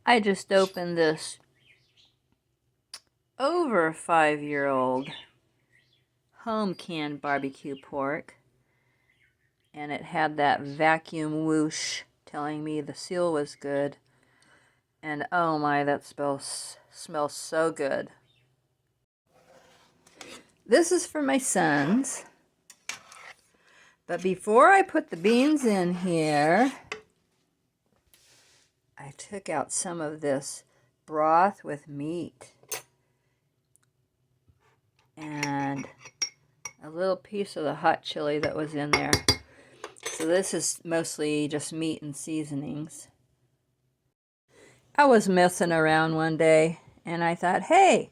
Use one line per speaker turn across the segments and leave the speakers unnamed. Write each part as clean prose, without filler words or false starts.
I just opened this over 5-year-old home canned barbecue pork, and it had that vacuum whoosh telling me the seal was good. And oh my, that smells so good. This is for my sons. But before I put the beans in here, I took out some of this broth with meat and a little piece of the hot chili that was in there. So this is mostly just meat and seasonings. I was messing around one day and I thought, hey,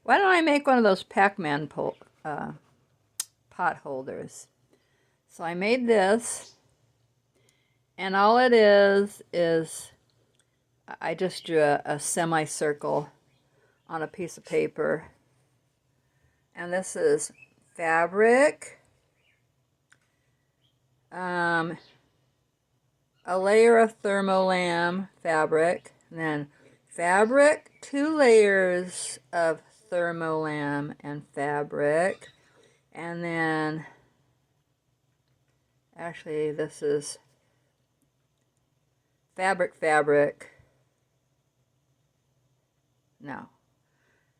why don't I make one of those Pac-Man pot holders? So I made this, and all it is I just drew a semicircle on a piece of paper. And this is fabric, a layer of thermolam fabric, and then fabric, 2 layers of thermolam and fabric, and then actually this is fabric. No,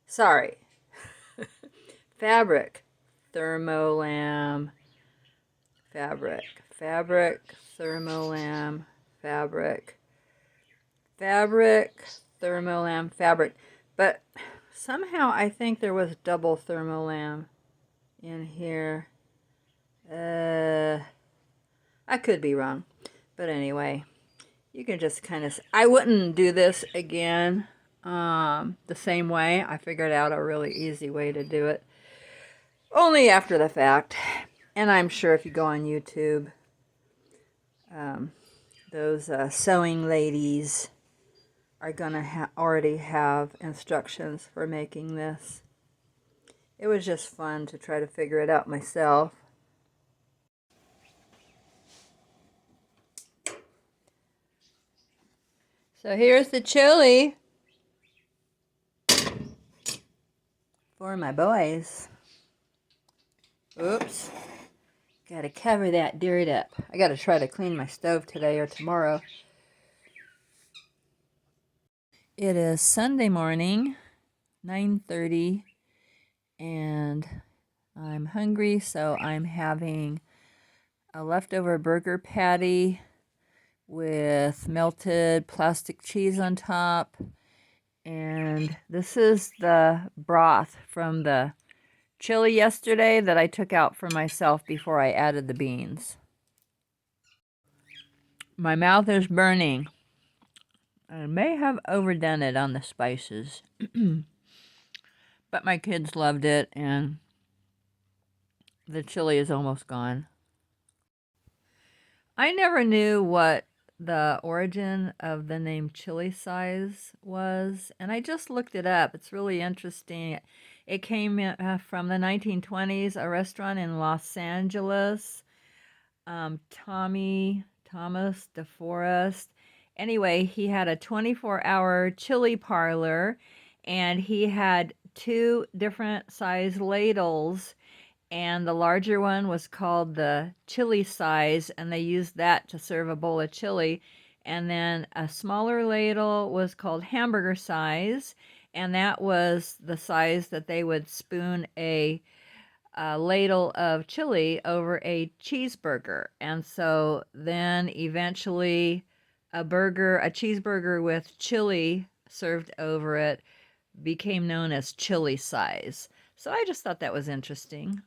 sorry. Fabric, thermolam, fabric, thermolam, fabric, thermolam, fabric. But somehow I think there was double thermolam in here. I could be wrong. But anyway, you can just kind of... I wouldn't do this again the same way. I figured out a really easy way to do it. Only after the fact. And I'm sure if you go on YouTube, those sewing ladies are going to already have instructions for making this. It was just fun to try to figure it out myself. So here's the chili for my boys. Oops. Gotta cover that dirt up. I gotta try to clean my stove today or tomorrow. It is Sunday morning, 9:30, and I'm hungry, so I'm having a leftover burger patty with melted plastic cheese on top. And this is the broth from the chili yesterday that I took out for myself before I added the beans. My mouth is burning. I may have overdone it on the spices. But my kids loved it, and the chili is almost gone. I never knew what the origin of the name chili size was, and I just looked it up. It's really interesting. It came from the 1920s, a restaurant in Los Angeles. Thomas DeForest. Anyway, he had a 24-hour chili parlor, and he had 2 different size ladles, and the larger one was called the chili size, and they used that to serve a bowl of chili. And then a smaller ladle was called hamburger size, and that was the size that they would spoon a ladle of chili over a cheeseburger. And so then eventually a cheeseburger with chili served over it became known as chili size. So I just thought that was interesting.